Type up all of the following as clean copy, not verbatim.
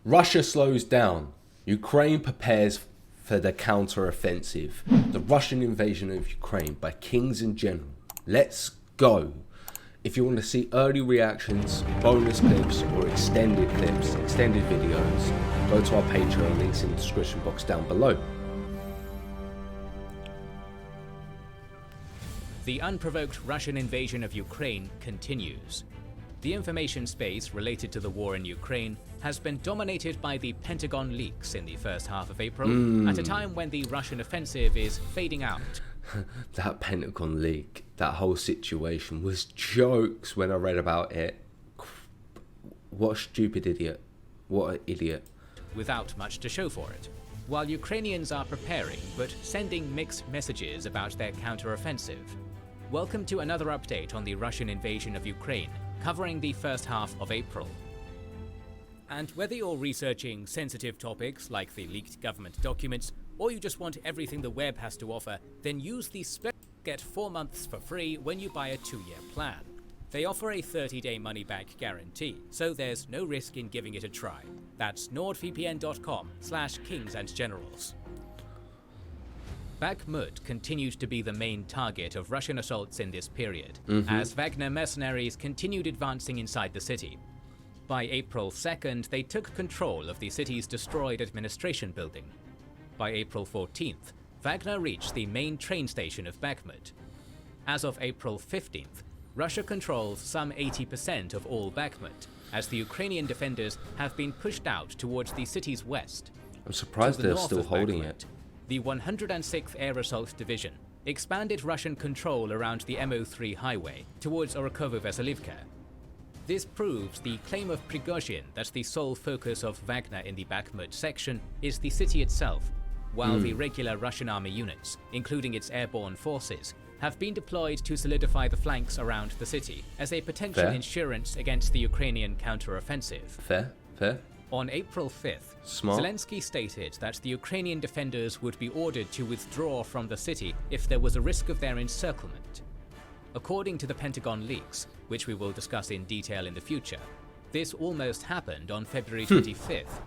Russia slows down. Ukraine prepares for the counter-offensive. The Russian invasion of Ukraine by Kings in General. Let's go. If you want to see early reactions, bonus clips or extended clips, extended videos, go to our Patreon, links in the description box down below. The unprovoked Russian invasion of Ukraine continues. The information space related to the war in Ukraine has been dominated by the Pentagon leaks in the first half of April, at a time when the Russian offensive is fading out. That Pentagon leak, that whole situation was jokes when I read about it. What a stupid idiot. What an idiot. Without much to show for it. While Ukrainians are preparing but sending mixed messages about their counter-offensive. Welcome to another update on the Russian invasion of Ukraine, covering the first half of April. And whether you're researching sensitive topics like the leaked government documents, or you just want everything the web has to offer, then use the get 4 months for free when you buy a 2-year plan. They offer a 30-day money-back guarantee, so there's no risk in giving it a try. That's nordvpn.com/kingsandgenerals. Bakhmut continued to be the main target of Russian assaults in this period, as Wagner mercenaries continued advancing inside the city. By April 2nd, they took control of the city's destroyed administration building. By April 14th, Wagner reached the main train station of Bakhmut. As of April 15th, Russia controls some 80% of all Bakhmut, as the Ukrainian defenders have been pushed out towards the city's west. I'm surprised they're still holding it. The 106th Air Assault Division expanded Russian control around the MO3 highway towards Couteroffesive. This proves the claim of Prigozhin that the sole focus of Wagner in the Bakhmut section is the city itself, while the regular Russian army units, including its airborne forces, have been deployed to solidify the flanks around the city as a potential insurance against the Ukrainian counter-offensive. Fair. On April 5th, Zelensky stated that the Ukrainian defenders would be ordered to withdraw from the city if there was a risk of their encirclement. According to the Pentagon leaks, which we will discuss in detail in the future, this almost happened on February 25th.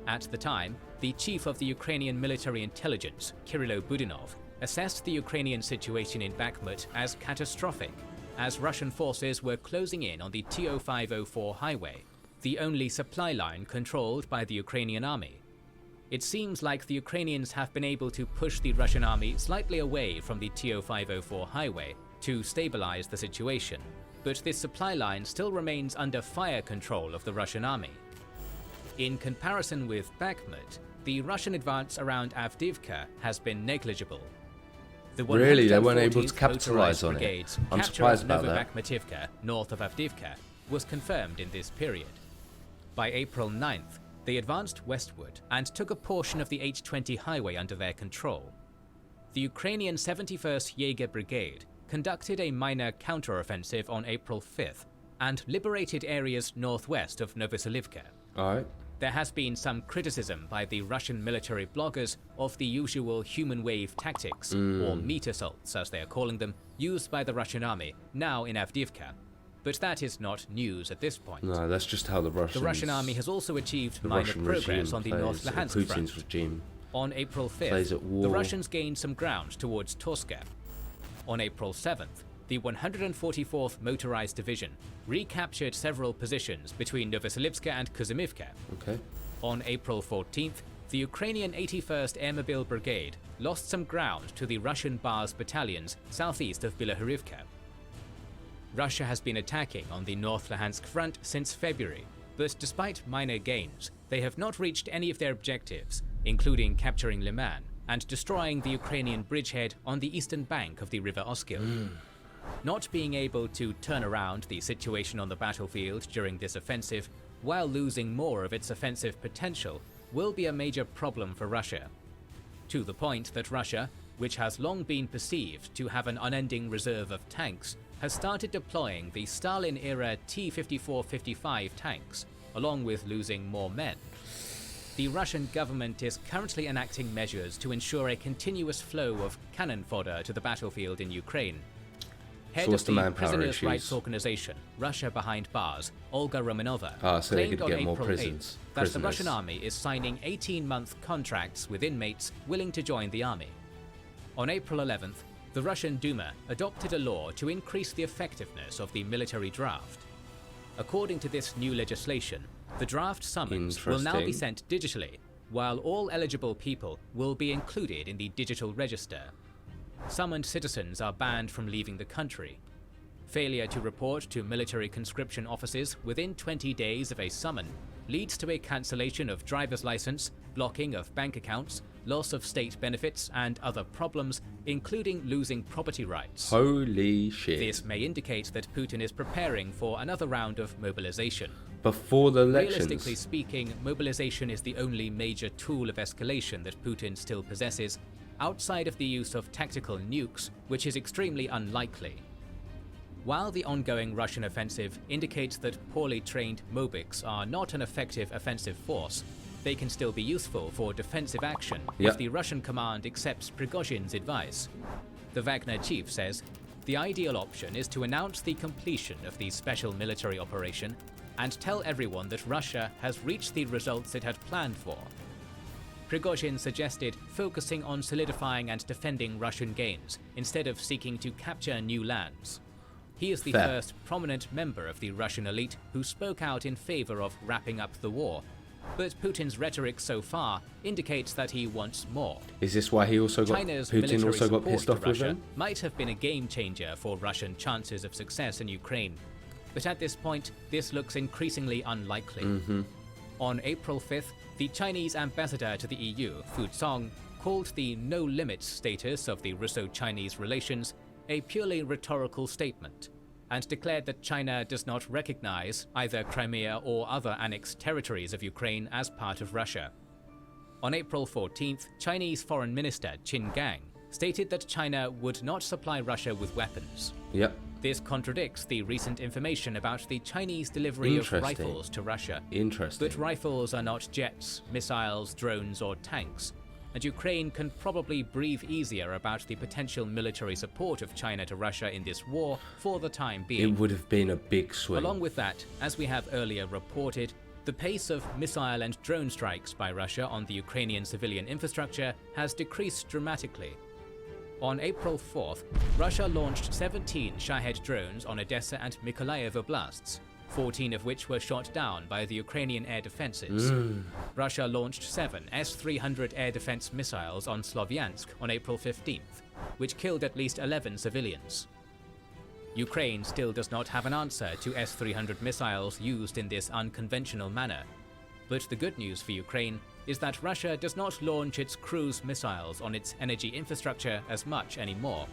At the time, the chief of the Ukrainian military intelligence, Kirilo Budinov, assessed the Ukrainian situation in Bakhmut as catastrophic, as Russian forces were closing in on the TO504 highway, the only supply line controlled by the Ukrainian army. It seems like the Ukrainians have been able to push the Russian army slightly away from the TO504 highway to stabilize the situation, but this supply line still remains under fire control of the Russian army. In comparison with Bakhmut, the Russian advance around Avdiivka has been negligible. The Really? They weren't able to capitalize on it? Brigade's I'm capture surprised of about that. Novobakhmutivka, north of Avdiivka, was confirmed in this period. By April 9th, they advanced westward and took a portion of the H20 highway under their control. The Ukrainian 71st Jaeger Brigade conducted a minor counter-offensive on April 5th and liberated areas northwest of Novoselivka. Alright. There has been some criticism by the Russian military bloggers of the usual human wave tactics, or meat assaults as they are calling them, used by the Russian army, now in Avdiivka. But that is not news at this point. No, that's just how the Russian army has also achieved minor progress on the North Luhansk front. Regime On April 5th, the Russians gained some ground towards Torska. On April 7th, the 144th Motorized Division recaptured several positions between Novoselivska and Kuzymivka. Okay. On April 14th, the Ukrainian 81st Airmobile Brigade lost some ground to the Russian Bars battalions southeast of Bilohorivka. Russia has been attacking on the North Luhansk front since February, but despite minor gains, they have not reached any of their objectives, including capturing Liman and destroying the Ukrainian bridgehead on the eastern bank of the River Oskil. Not being able to turn around the situation on the battlefield during this offensive, while losing more of its offensive potential, will be a major problem for Russia. To the point that Russia, which has long been perceived to have an unending reserve of tanks, has started deploying the Stalin-era T-54-55 tanks, along with losing more men. The Russian government is currently enacting measures to ensure a continuous flow of cannon fodder to the battlefield in Ukraine. Head what's of the manpower prisoners' issues? rights organization, Russia Behind Bars, Olga Romanova, So they claimed could on get more April 8th that the Russian army is signing 18-month contracts with inmates willing to join the army. On April 11th, the Russian Duma adopted a law to increase the effectiveness of the military draft. According to this new legislation, the draft summons will now be sent digitally, while all eligible people will be included in the digital register. Summoned citizens are banned from leaving the country. Failure to report to military conscription offices within 20 days of a summon leads to a cancellation of driver's license, blocking of bank accounts, loss of state benefits, and other problems, including losing property rights. Holy shit. This may indicate that Putin is preparing for another round of mobilization. Before the elections. Realistically speaking, mobilization is the only major tool of escalation that Putin still possesses, outside of the use of tactical nukes, which is extremely unlikely. While the ongoing Russian offensive indicates that poorly trained Mobiks are not an effective offensive force, they can still be useful for defensive action if the Russian command accepts Prigozhin's advice. The Wagner chief says, the ideal option is to announce the completion of the special military operation and tell everyone that Russia has reached the results it had planned for. Prigozhin suggested focusing on solidifying and defending Russian gains instead of seeking to capture new lands. He is the first prominent member of the Russian elite who spoke out in favor of wrapping up the war, but Putin's rhetoric so far indicates that he wants more. Is this why he also got Putin also got pissed off with him? Might have been a game changer for Russian chances of success in Ukraine, but at this point, this looks increasingly unlikely. On April 5th, the Chinese ambassador to the EU, Fu Song, called the no-limits status of the Russo-Chinese relations a purely rhetorical statement, and declared that China does not recognize either Crimea or other annexed territories of Ukraine as part of Russia. On April 14th, Chinese Foreign Minister Qin Gang stated that China would not supply Russia with weapons. This contradicts the recent information about the Chinese delivery of rifles to Russia. But rifles are not jets, missiles, drones, or tanks, and Ukraine can probably breathe easier about the potential military support of China to Russia in this war for the time being. It would have been a big swing. Along with that, as we have earlier reported, the pace of missile and drone strikes by Russia on the Ukrainian civilian infrastructure has decreased dramatically. On April 4th, Russia launched 17 Shahed drones on Odessa and Mykolaiv oblasts, 14 of which were shot down by the Ukrainian air defenses. Russia launched 7 S-300 air defense missiles on Slovyansk on April 15th, which killed at least 11 civilians. Ukraine still does not have an answer to S-300 missiles used in this unconventional manner. But the good news for Ukraine is that Russia does not launch its cruise missiles on its energy infrastructure as much anymore.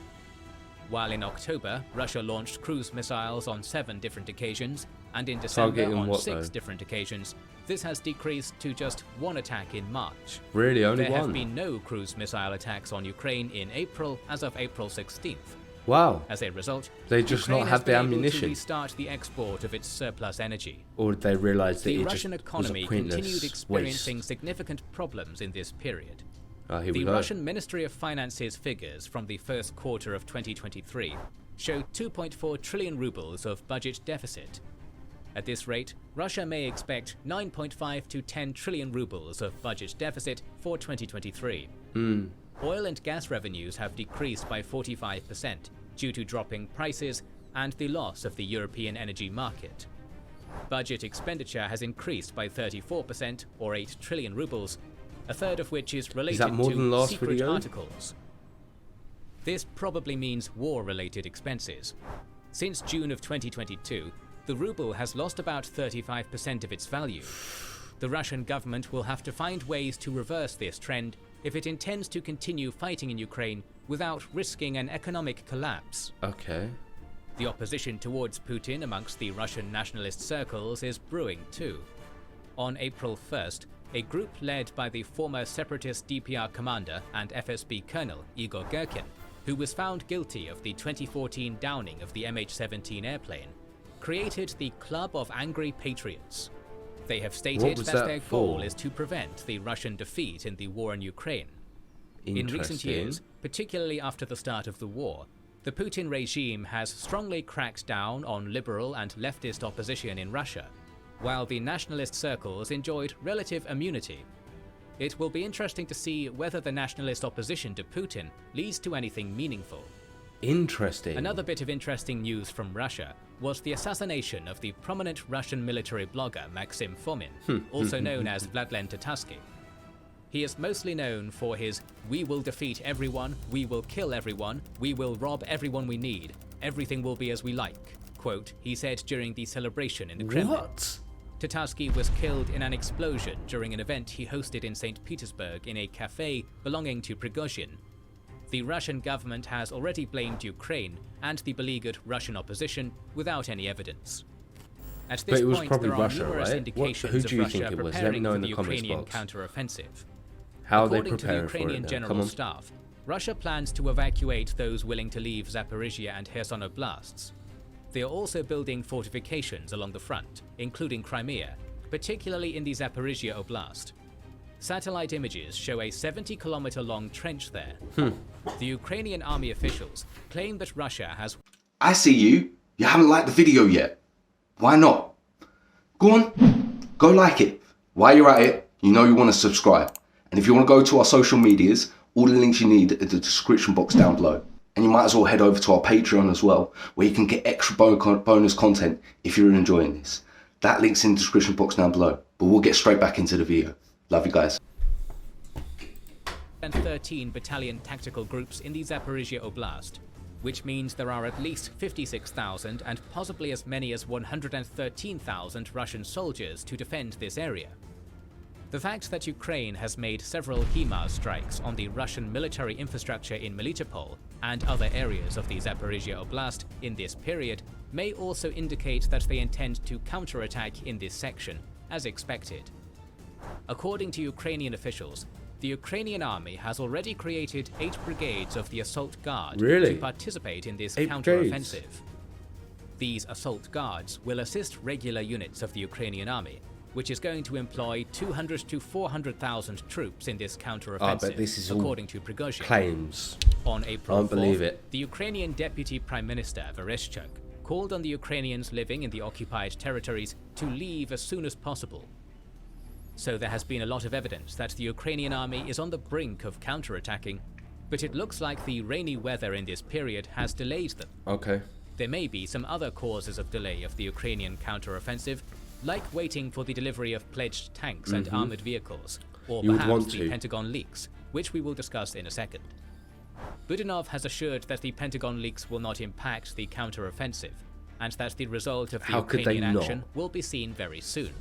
While in October, Russia launched cruise missiles on 7 different occasions, and in December on 6 different occasions, this has decreased to just 1 attack in March. Really, only one? There have been no cruise missile attacks on Ukraine in April as of April 16th. Wow. As a result, they just Ukraine not have the ammunition. Able to restart the export of its surplus energy. Or did they realize that the Russian economy continued experiencing waste. Significant problems in this period. The Russian Ministry of Finance's figures from the first quarter of 2023 show 2.4 trillion rubles of budget deficit. At this rate, Russia may expect 9.5 to 10 trillion rubles of budget deficit for 2023. Oil and gas revenues have decreased by 45% due to dropping prices and the loss of the European energy market. Budget expenditure has increased by 34%, or 8 trillion rubles, a third of which is related to secret articles. This probably means war-related expenses. Since June of 2022, the ruble has lost about 35% of its value. The Russian government will have to find ways to reverse this trend if it intends to continue fighting in Ukraine without risking an economic collapse. The opposition towards Putin amongst the Russian nationalist circles is brewing too. On April 1st, a group led by the former separatist DPR commander and FSB colonel Igor Girkin, who was found guilty of the 2014 downing of the MH17 airplane, created the Club of Angry Patriots. They have stated that their goal is to prevent the Russian defeat in the war in Ukraine. In recent years, particularly after the start of the war, The Putin regime has strongly cracked down on liberal and leftist opposition in Russia, while the nationalist circles enjoyed relative immunity. It will be interesting to see whether the nationalist opposition to Putin leads to anything meaningful. Interesting. Another bit of interesting news from Russia was the assassination of the prominent Russian military blogger Maxim Fomin, also known as Vuhledar Disaster. He is mostly known for his "We will defeat everyone, we will kill everyone, we will rob everyone we need, everything will be as we like" quote he said during the celebration in the Kremlin. What? Tatarsky was killed in an explosion during an event he hosted in St. Petersburg in a cafe belonging to Prigozhin. The Russian government has already blamed Ukraine and the beleaguered Russian opposition without any evidence. At this point, there are numerous indications of Russia preparing for the Ukrainian counteroffensive. How they According to the Ukrainian General Staff, Russia plans to evacuate those willing to leave Zaporizhia and Kherson oblasts. They are also building fortifications along the front, including Crimea, particularly in the Zaporizhia Oblast. Satellite images show a 70-kilometer-long trench there. The Ukrainian army officials claim that Russia has... I see you. You haven't liked the video yet. Why not? Go on. Go like it. While you're at it, you know you want to subscribe. And if you want to go to our social medias, all the links you need are in the description box down below. And you might as well head over to our Patreon as well, where you can get extra bonus content if you're enjoying this. That link's in the description box down below. But we'll get straight back into the video. Love you guys. And 13 battalion tactical groups in the Zaporizhia Oblast, which means there are at least 56,000 and possibly as many as 113,000 Russian soldiers to defend this area. The fact that Ukraine has made several HIMARS strikes on the Russian military infrastructure in Melitopol and other areas of the Zaporizhia Oblast in this period may also indicate that they intend to counterattack in this section, as expected. According to Ukrainian officials, the Ukrainian army has already created 8 brigades of the Assault Guard to participate in this counteroffensive. These Assault Guards will assist regular units of the Ukrainian army, which is going to employ 200 to 400,000 troops in this counteroffensive, according to Prigozhin. Claims. On April 4th, the Ukrainian Deputy Prime Minister Vereshchuk called on the Ukrainians living in the occupied territories to leave as soon as possible. So there has been a lot of evidence that the Ukrainian army is on the brink of counterattacking, but it looks like the rainy weather in this period has delayed them. Okay. There may be some other causes of delay of the Ukrainian counteroffensive, like waiting for the delivery of pledged tanks and armored vehicles, or perhaps the Pentagon leaks, which we will discuss in a second. Budanov has assured that the Pentagon leaks will not impact the counteroffensive, and that the result of the Ukrainian action will be seen very soon.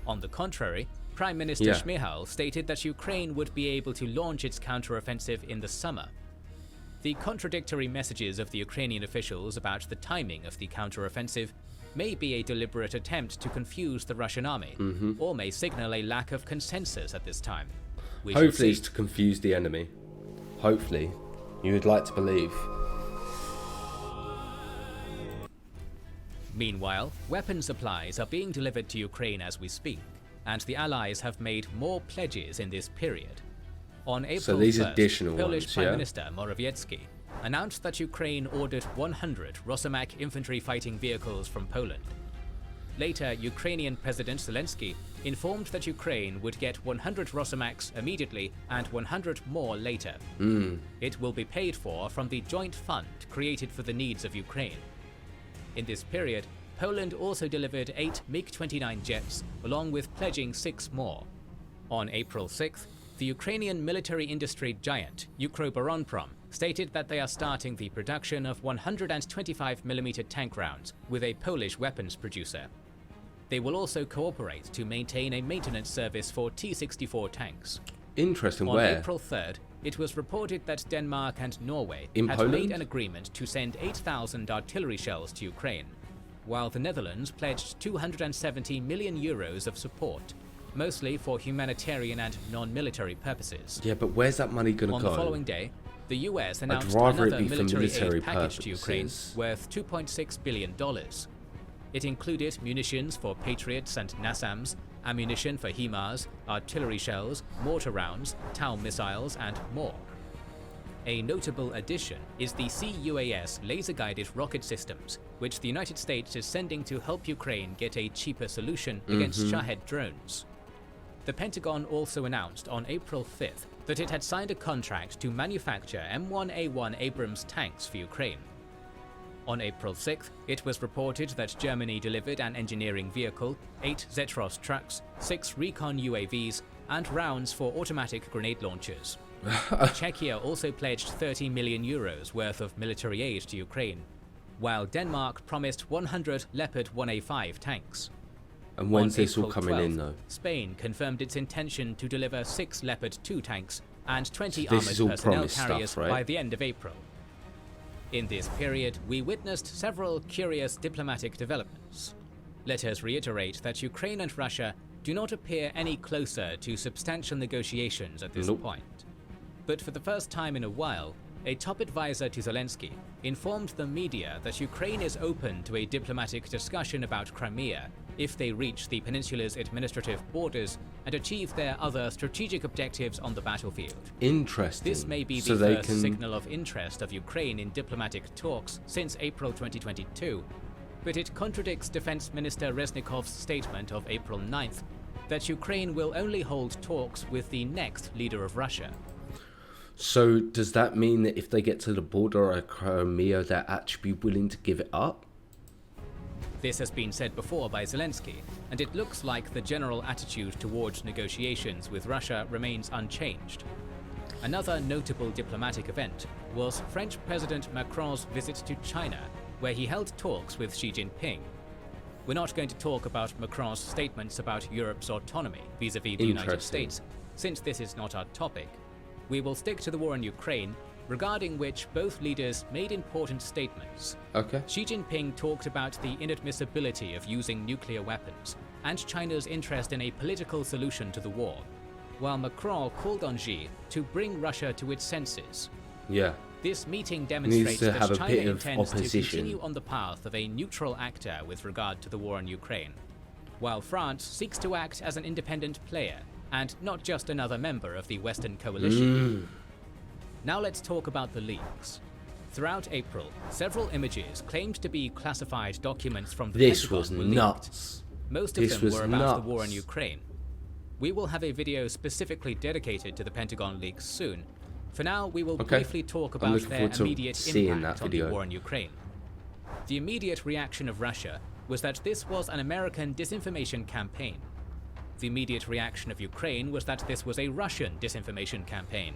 On the contrary, Prime Minister Shmyhal stated that Ukraine would be able to launch its counteroffensive in the summer. The contradictory messages of the Ukrainian officials about the timing of the counteroffensive may be a deliberate attempt to confuse the Russian army, or may signal a lack of consensus at this time. Hopefully it's to confuse the enemy. Hopefully. You would like to believe. Meanwhile, weapon supplies are being delivered to Ukraine as we speak, and the Allies have made more pledges in this period. On April 1st, Polish Prime Minister Morawiecki announced that Ukraine ordered 100 Rosomak infantry fighting vehicles from Poland. Later, Ukrainian President Zelensky informed that Ukraine would get 100 Rosomaks immediately and 100 more later. It will be paid for from the joint fund created for the needs of Ukraine. In this period, Poland also delivered 8 MiG-29 jets, along with pledging 6 more. On April 6th, the Ukrainian military industry giant Ukroboronprom stated that they are starting the production of 125mm tank rounds with a Polish weapons producer. They will also cooperate to maintain a maintenance service for T-64 tanks. Interesting. On April 3rd, it was reported that Denmark and Norway had made an agreement to send 8,000 artillery shells to Ukraine, while the Netherlands pledged 270 million euros of support, mostly for humanitarian and non-military purposes. Yeah, but where's that money going to go? On the following day, the US announced another military aid package to Ukraine worth $2.6 billion. It included munitions for Patriots and NASAMS, ammunition for HIMARS, artillery shells, mortar rounds, TOW missiles, and more. A notable addition is the CUAS laser-guided rocket systems, which the United States is sending to help Ukraine get a cheaper solution against Shahed drones. The Pentagon also announced on April 5th that it had signed a contract to manufacture M1A1 Abrams tanks for Ukraine. On April 6th, it was reported that Germany delivered an engineering vehicle, 8 Zetros trucks, 6 recon UAVs, and rounds for automatic grenade launchers. Czechia also pledged €30 million worth of military aid to Ukraine, while Denmark promised 100 Leopard 1A5 tanks. And when's this all April coming 12th, in though? Spain confirmed its intention to deliver 6 Leopard 2 tanks and 20 So this is all armoured personnel promised carriers stuff, right? by the end of April. In this period, we witnessed several curious diplomatic developments. Let us reiterate that Ukraine and Russia do not appear any closer to substantial negotiations at this point. But for the first time in a while, a top advisor to Zelensky informed the media that Ukraine is open to a diplomatic discussion about Crimea if they reach the peninsula's administrative borders and achieve their other strategic objectives on the battlefield. Interesting. This may be So the they first can... signal of interest of Ukraine in diplomatic talks since April 2022, but it contradicts Defense Minister Reznikov's statement of April 9th that Ukraine will only hold talks with the next leader of Russia. So does that mean that if they get to the border of Crimea, they'll actually be willing to give it up? This has been said before by Zelensky, and it looks like the general attitude towards negotiations with Russia remains unchanged. Another notable diplomatic event was French President Macron's visit to China, where he held talks with Xi Jinping. We're not going to talk about Macron's statements about Europe's autonomy vis-à-vis the United States, since this is not our topic. We will stick to the war in Ukraine, regarding which both leaders made important statements. Okay. Xi Jinping talked about the inadmissibility of using nuclear weapons and China's interest in a political solution to the war, while Macron called on Xi to bring Russia to its senses. Yeah. This meeting demonstrates that have a China bit of intends to opposition. continue on the path of a neutral actor with regard to the war in Ukraine, while France seeks to act as an independent player and not just another member of the Western coalition. Now let's talk about the leaks. Throughout April, several images claimed to be classified documents from the Pentagon was were leaked. nuts. Most of This them was were about the nuts. war in Ukraine. We will have a video specifically dedicated to the Pentagon leaks soon. For now, we will briefly talk about looking their forward to immediate seeing impact that on the video. war in Ukraine. The immediate reaction of Russia was that this was an American disinformation campaign. The immediate reaction of Ukraine was that this was a Russian disinformation campaign.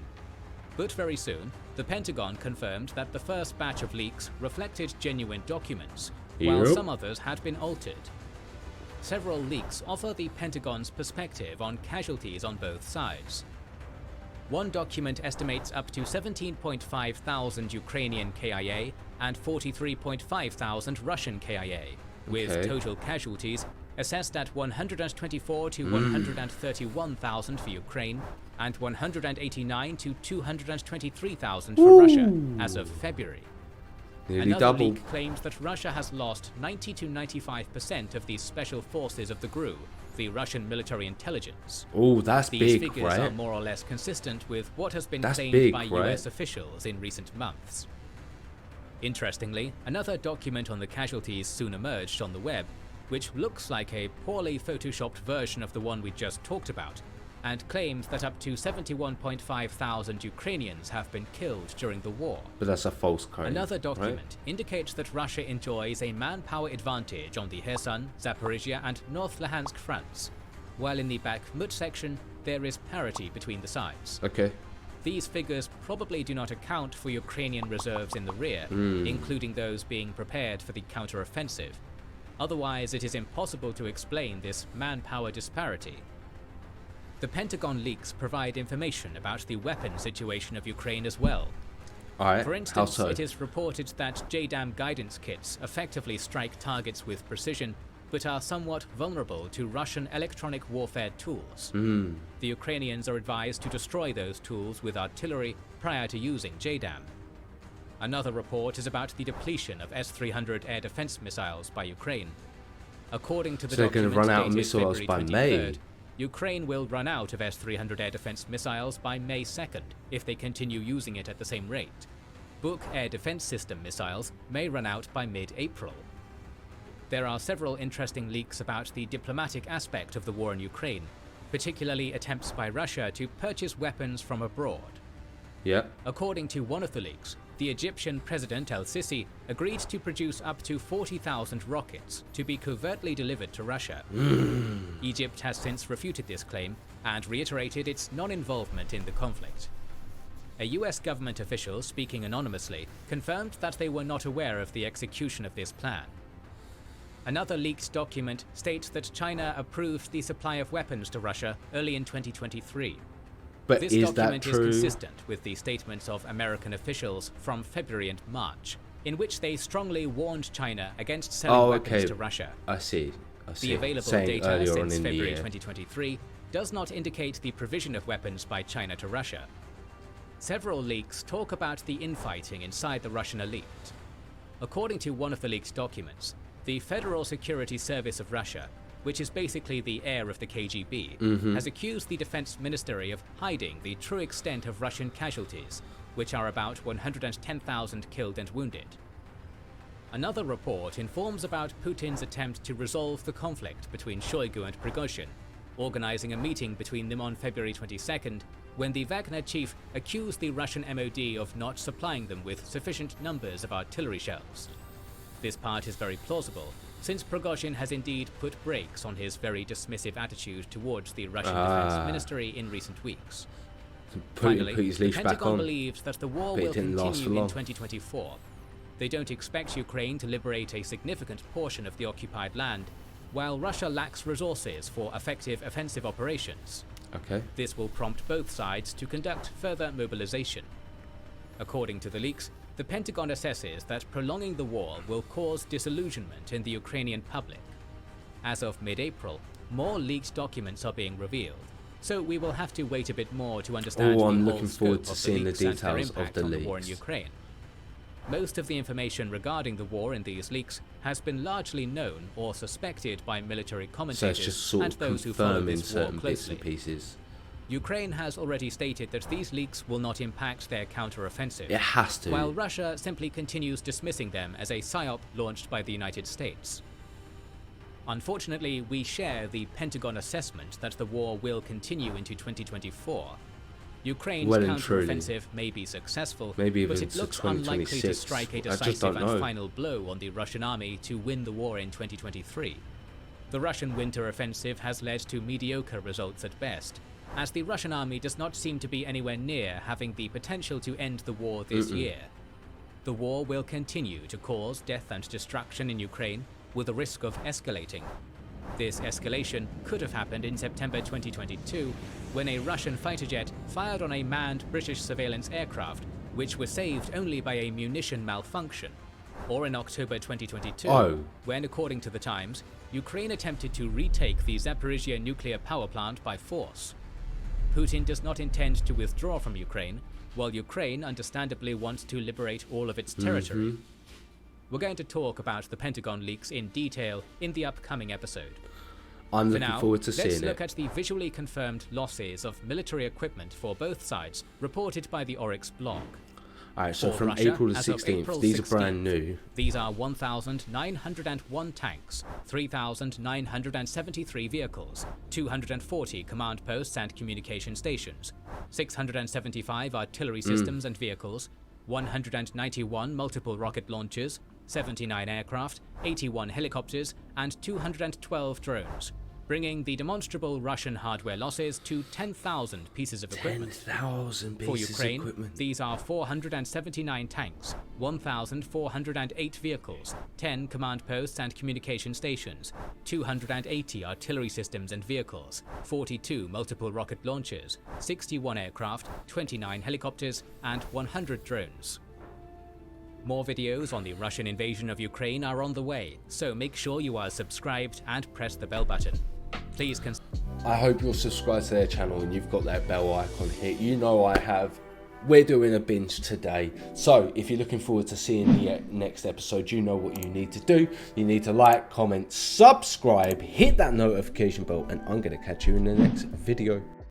But very soon, the Pentagon confirmed that the first batch of leaks reflected genuine documents, while some others had been altered. Several leaks offer the Pentagon's perspective on casualties on both sides. One document estimates up to 17.5 thousand Ukrainian KIA and 43.5 thousand Russian KIA, with total casualties assessed at 124 to 131,000 for Ukraine and 189 to 223,000 for Russia as of February. Nearly Another doubled. leak claims that Russia has lost 90 to 95% of the special forces of the GRU, the Russian military intelligence. Oh, that's These big, figures right? are more or less consistent with what has been That's claimed big, by right? US officials in recent months. Interestingly, another document on the casualties soon emerged on the web, which looks like a poorly photoshopped version of the one we just talked about, and claims that up to 71.5 thousand Ukrainians have been killed during the war. But that's a false claim. Another document indicates that Russia enjoys a manpower advantage on the Kherson, Zaporizhia and North Luhansk fronts, while in the Bakhmut section there is parity between the sides. Okay. These figures probably do not account for Ukrainian reserves in the rear, including those being prepared for the counteroffensive. Otherwise, it is impossible to explain this manpower disparity. The Pentagon leaks provide information about the weapon situation of Ukraine as well. Alright, For how instance, so? it is reported that JDAM guidance kits effectively strike targets with precision, but are somewhat vulnerable to Russian electronic warfare tools. The Ukrainians are advised to destroy those tools with artillery prior to using JDAM. Another report is about the depletion of S-300 air defense missiles by Ukraine. According to the So they're gonna document run out of dated missiles February by 23rd, May. Ukraine will run out of S-300 air defense missiles by May 2nd if they continue using it at the same rate. Buk air defense system missiles may run out by mid-April. There are several interesting leaks about the diplomatic aspect of the war in Ukraine, particularly attempts by Russia to purchase weapons from abroad. Yeah. According to one of the leaks, the Egyptian President El-Sisi agreed to produce up to 40,000 rockets to be covertly delivered to Russia. Egypt has since refuted this claim and reiterated its non-involvement in the conflict. A US government official, speaking anonymously, confirmed that they were not aware of the execution of this plan. Another leaked document states that China approved the supply of weapons to Russia early in 2023. But this is document that true? is consistent with the statements of American officials from February and March, in which they strongly warned China against selling weapons to Russia. I see. The available data since February 2023 does not indicate the provision of weapons by China to Russia. Several leaks talk about the infighting inside the Russian elite. According to one of the leaked documents, the Federal Security Service of Russia, which is basically the heir of the KGB, has accused the Defense Ministry of hiding the true extent of Russian casualties, which are about 110,000 killed and wounded. Another report informs about Putin's attempt to resolve the conflict between Shoigu and Prigozhin, organizing a meeting between them on February 22nd, when the Wagner chief accused the Russian MOD of not supplying them with sufficient numbers of artillery shells. This part is very plausible, since Prigozhin has indeed put brakes on his very dismissive attitude towards the Russian Defense Ministry in recent weeks. Finally, the Pentagon believes that the war will continue in 2024. They don't expect Ukraine to liberate a significant portion of the occupied land, while Russia lacks resources for effective offensive operations. This will prompt both sides to conduct further mobilization. According to the leaks, the Pentagon assesses that prolonging the war will cause disillusionment in the Ukrainian public. As of mid-April, more leaked documents are being revealed, so we will have to wait a bit more to understand the whole scope of the leaks and their impact on the war in Ukraine. Most of the information regarding the war in these leaks has been largely known or suspected by military commentators and those who follow this war closely. Ukraine has already stated that these leaks will not impact their counter-offensive. It has to. While Russia simply continues dismissing them as a psyop launched by the United States. Unfortunately, we share the Pentagon assessment that the war will continue into 2024. Ukraine's counter-offensive may be successful, but it looks unlikely to strike a decisive and final blow on the Russian army to win the war in 2023. The Russian winter offensive has led to mediocre results at best, as the Russian army does not seem to be anywhere near having the potential to end the war this year. The war will continue to cause death and destruction in Ukraine, with the risk of escalating. This escalation could have happened in September 2022, when a Russian fighter jet fired on a manned British surveillance aircraft, which was saved only by a munition malfunction. Or in October 2022, when, according to the Times, Ukraine attempted to retake the Zaporizhia nuclear power plant by force. Putin does not intend to withdraw from Ukraine, while Ukraine understandably wants to liberate all of its territory. We're going to talk about the Pentagon leaks in detail in the upcoming episode. I'm looking forward to seeing it. Let's look at the visually confirmed losses of military equipment for both sides, reported by the Oryx blog. Alright, so from April the 16th, these are brand new. These are 1,901 tanks, 3,973 vehicles, 240 command posts and communication stations, 675 artillery systems and vehicles, 191 multiple rocket launchers, 79 aircraft, 81 helicopters, and 212 drones, bringing the demonstrable Russian hardware losses to 10,000 pieces of equipment. 10,000 pieces For Ukraine, of equipment. These are 479 tanks, 1,408 vehicles, 10 command posts and communication stations, 280 artillery systems and vehicles, 42 multiple rocket launchers, 61 aircraft, 29 helicopters, and 100 drones. More videos on the Russian invasion of Ukraine are on the way, so make sure you are subscribed and press the bell button. Please I hope you're subscribed to their channel and you've got that bell icon here. You know I have. we're doing a binge today. So if you're looking forward to seeing the next episode, you know what you need to do. You need to like, comment, subscribe, hit that notification bell, and I'm going to catch you in the next video.